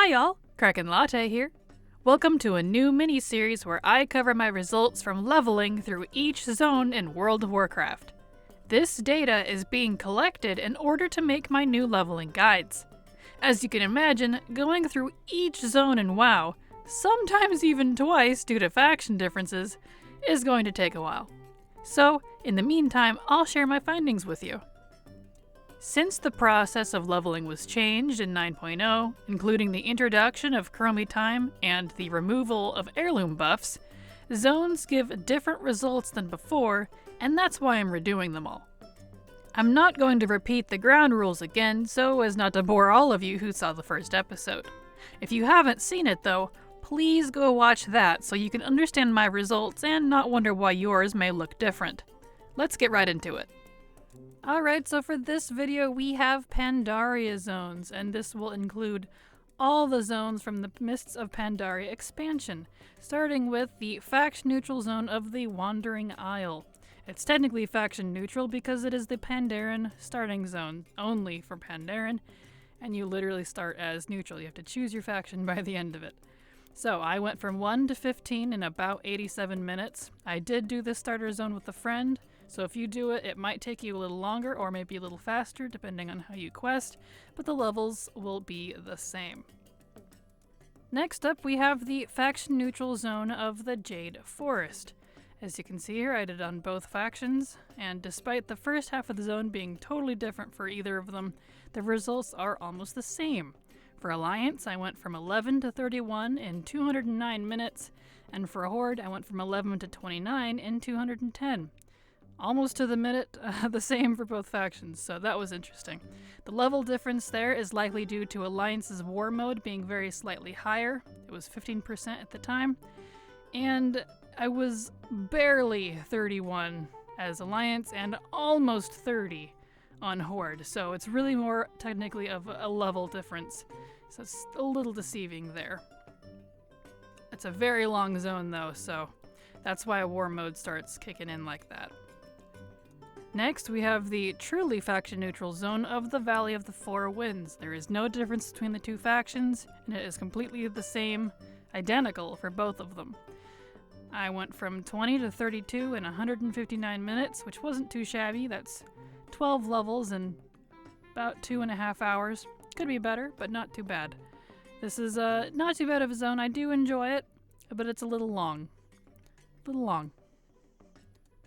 Hi y'all, Kraken Latte here. Welcome to a new mini-series where I cover my results from leveling through each zone in World of Warcraft. This data is being collected in order to make my new leveling guides. As you can imagine, going through each zone in WoW, sometimes even twice due to faction differences, is going to take a while. So, in the meantime, I'll share my findings with you. Since the process of leveling was changed in 9.0, including the introduction of Chromie Time and the removal of heirloom buffs, zones give different results than before, and that's why I'm redoing them all. I'm not going to repeat the ground rules again so as not to bore all of you who saw the first episode. If you haven't seen it though, please go watch that so you can understand my results and not wonder why yours may look different. Let's get right into it. Alright, so for this video we have Pandaria zones, and this will include all the zones from the Mists of Pandaria expansion, starting with the faction-neutral zone of the Wandering Isle. It's technically faction-neutral because it is the Pandaren starting zone, only for Pandaren, and you literally start as neutral. You have to choose your faction by the end of it. So I went from 1 to 15 in about 87 minutes. I did do this starter zone with a friend, so if you do it, it might take you a little longer or maybe a little faster depending on how you quest, but the levels will be the same. Next up we have the faction neutral zone of the Jade Forest. As you can see here, I did on both factions, and despite the first half of the zone being totally different for either of them, the results are almost the same. For Alliance, I went from 11 to 31 in 209 minutes, and for Horde, I went from 11 to 29 in 210. Almost to the minute, the same for both factions, so that was interesting. The level difference there is likely due to Alliance's war mode being very slightly higher. It was 15% at the time, and I was barely 31 as Alliance and almost 30 on Horde, so it's really more technically of a level difference, so it's a little deceiving there. It's a very long zone though, so that's why war mode starts kicking in like that. Next, we have the truly faction-neutral zone of the Valley of the Four Winds. There is no difference between the two factions, and it is completely the same, identical for both of them. I went from 20 to 32 in 159 minutes, which wasn't too shabby. That's 12 levels in about 2.5 hours. Could be better, but not too bad. This is not too bad of a zone. I do enjoy it, but it's a little long.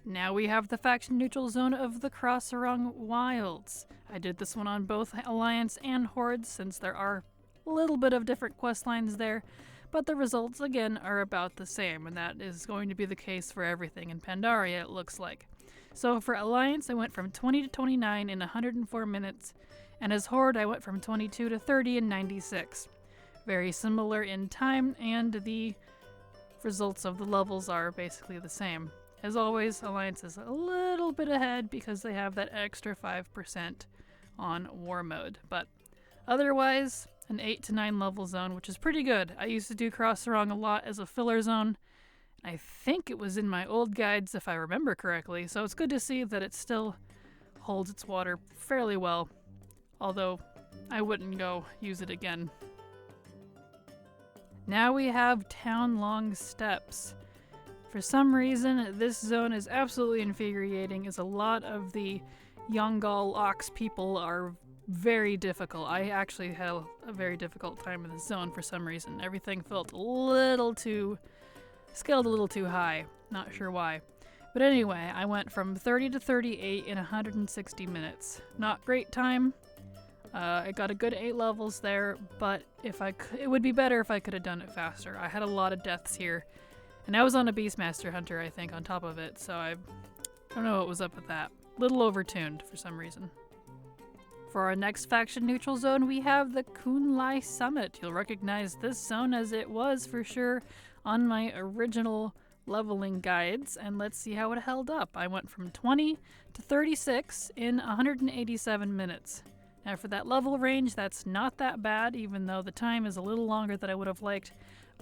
Now we have the faction-neutral zone of the Krasarang Wilds. I did this one on both Alliance and Horde since there are a little bit of different quest lines there, but the results again are about the same, and that is going to be the case for everything in Pandaria, it looks like. So for Alliance, I went from 20 to 29 in 104 minutes, and as Horde, I went from 22 to 30 in 96. Very similar in time, and the results of the levels are basically the same. As always, Alliance is a little bit ahead because they have that extra 5% on war mode, but otherwise, an 8 to 9 level zone, which is pretty good. I used to do Krasarang a lot as a filler zone. I think it was in my old guides if I remember correctly, so it's good to see that it still holds its water fairly well, although I wouldn't go use it again. Now we have Townlong Steppes. For some reason, this zone is absolutely infuriating, as a lot of the Yongal Ox people are very difficult. I actually had a very difficult time in this zone for some reason. Everything felt scaled a little too high. Not sure why. But anyway, I went from 30 to 38 in 160 minutes. Not great time. I got a good 8 levels there, but it would be better if I could have done it faster. I had a lot of deaths here. And I was on a Beastmaster Hunter, I think, on top of it, so I don't know what was up with that. Little overtuned for some reason. For our next faction neutral zone, we have the Kun-Lai Summit. You'll recognize this zone as it was for sure on my original leveling guides, and let's see how it held up. I went from 20 to 36 in 187 minutes. Now for that level range, that's not that bad, even though the time is a little longer than I would have liked.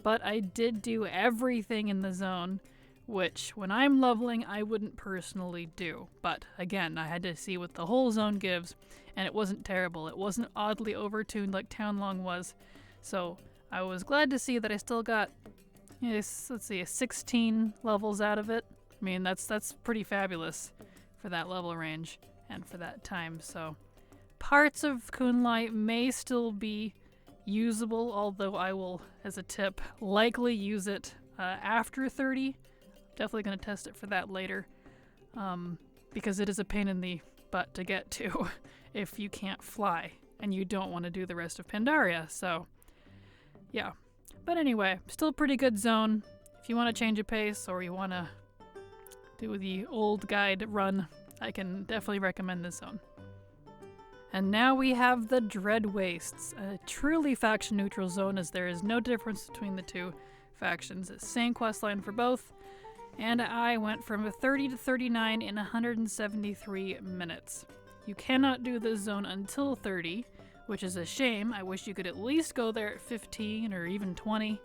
But I did do everything in the zone, which when I'm leveling I wouldn't personally do. But again, I had to see what the whole zone gives, and it wasn't terrible. It wasn't oddly overtuned like Townlong was. So I was glad to see that I still got, yes, let's see, 16 levels out of it. I mean, that's pretty fabulous for that level range and for that time. So parts of Kun-Lai may still be usable, although I will, as a tip, likely use it after 30. Definitely going to test it for that later, because it is a pain in the butt to get to if you can't fly and you don't want to do the rest of Pandaria. So yeah, but anyway, still a pretty good zone. If you want to change a pace or you want to do the old guide run, I can definitely recommend this zone. And now we have the Dread Wastes, a truly faction-neutral zone as there is no difference between the two factions. Same questline for both, and I went from 30 to 39 in 173 minutes. You cannot do this zone until 30, which is a shame. I wish you could at least go there at 15 or even 20,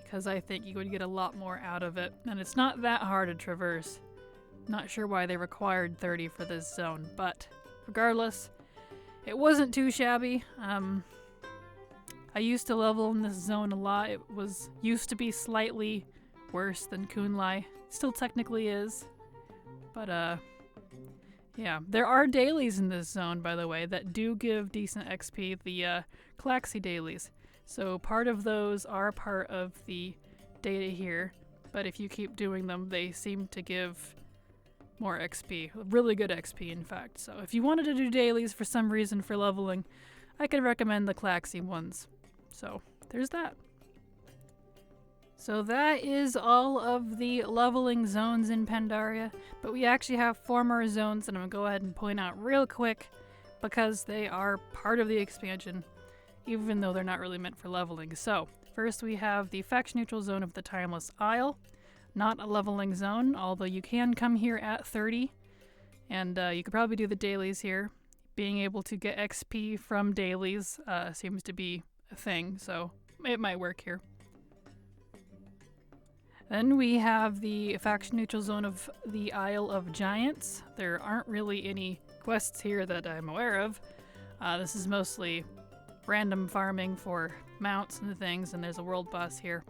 because I think you would get a lot more out of it, and it's not that hard to traverse. Not sure why they required 30 for this zone, but regardless, it wasn't too shabby. I used to level in this zone a lot. It used to be slightly worse than Kun-Lai. Still technically is. But yeah. There are dailies in this zone, by the way, that do give decent XP, the Klaxi dailies. So part of those are part of the data here, but if you keep doing them, they seem to give more XP. Really good XP, in fact. So if you wanted to do dailies for some reason for leveling, I could recommend the Klaxi ones. So there's that. So that is all of the leveling zones in Pandaria, but we actually have 4 more zones that I'm going to go ahead and point out real quick because they are part of the expansion, even though they're not really meant for leveling. So first we have the faction-neutral zone of the Timeless Isle. Not a leveling zone, although you can come here at 30, and you could probably do the dailies here. Being able to get XP from dailies seems to be a thing, so it might work here. Then we have the faction-neutral zone of the Isle of Giants. There aren't really any quests here that I'm aware of. This is mostly random farming for mounts and things, and there's a world boss here.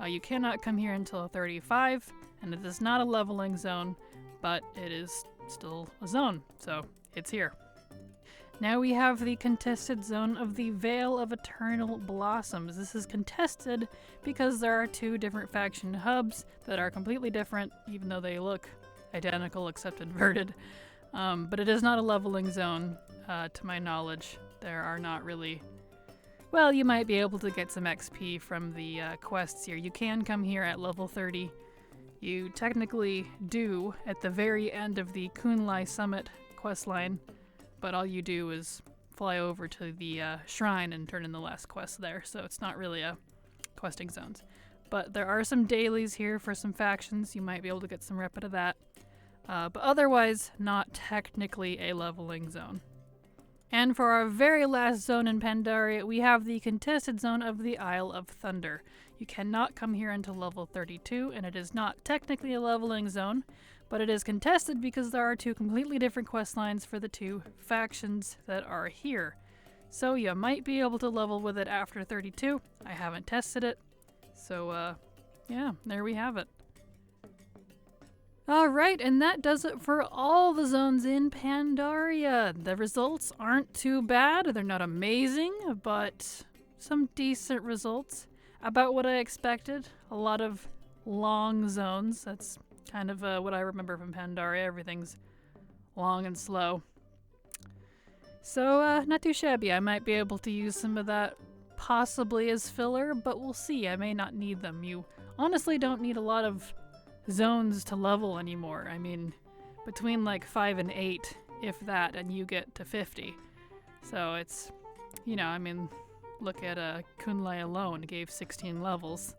You cannot come here until 35, and it is not a leveling zone, but it is still a zone, so it's here. Now we have the contested zone of the Vale of Eternal Blossoms. This is contested because there are 2 different faction hubs that are completely different, even though they look identical except inverted. But it is not a leveling zone, to my knowledge. There are not really... Well, you might be able to get some XP from the quests here. You can come here at level 30. You technically do at the very end of the Kun-Lai Summit questline, but all you do is fly over to the shrine and turn in the last quest there, so it's not really a questing zones. But there are some dailies here for some factions. You might be able to get some rep out of that. But otherwise, not technically a leveling zone. And for our very last zone in Pandaria, we have the contested zone of the Isle of Thunder. You cannot come here until level 32, and it is not technically a leveling zone, but it is contested because there are 2 completely different quest lines for the 2 factions that are here. So you might be able to level with it after 32. I haven't tested it. So yeah, there we have it. Alright, and that does it for all the zones in Pandaria. The results aren't too bad. They're not amazing, but some decent results. About what I expected. A lot of long zones. That's kind of what I remember from Pandaria. Everything's long and slow. So, not too shabby. I might be able to use some of that possibly as filler, but we'll see. I may not need them. You honestly don't need a lot of zones to level anymore. I mean, between like 5 and 8, if that, and you get to 50. So it's, you know, I mean, look at Kun-Lai alone, gave 16 levels.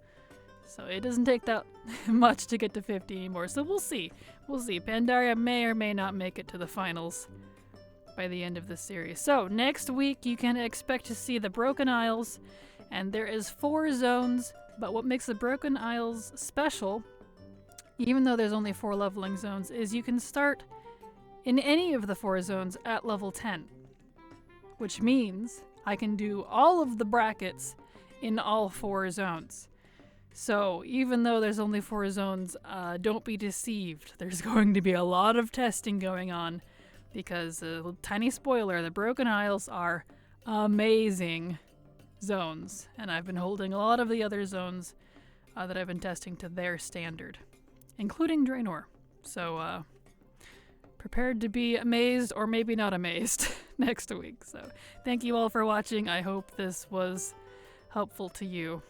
So it doesn't take that much to get to 50 anymore. So we'll see. We'll see. Pandaria may or may not make it to the finals by the end of this series. So next week you can expect to see the Broken Isles, and there is 4 zones, but what makes the Broken Isles special, even though there's only 4 leveling zones, is you can start in any of the 4 zones at level 10. Which means I can do all of the brackets in all 4 zones. So even though there's only 4 zones, don't be deceived. There's going to be a lot of testing going on because, tiny spoiler, the Broken Isles are amazing zones. And I've been holding a lot of the other zones that I've been testing to their standard, including Draenor. So prepared to be amazed or maybe not amazed next week. So thank you all for watching. I hope this was helpful to you.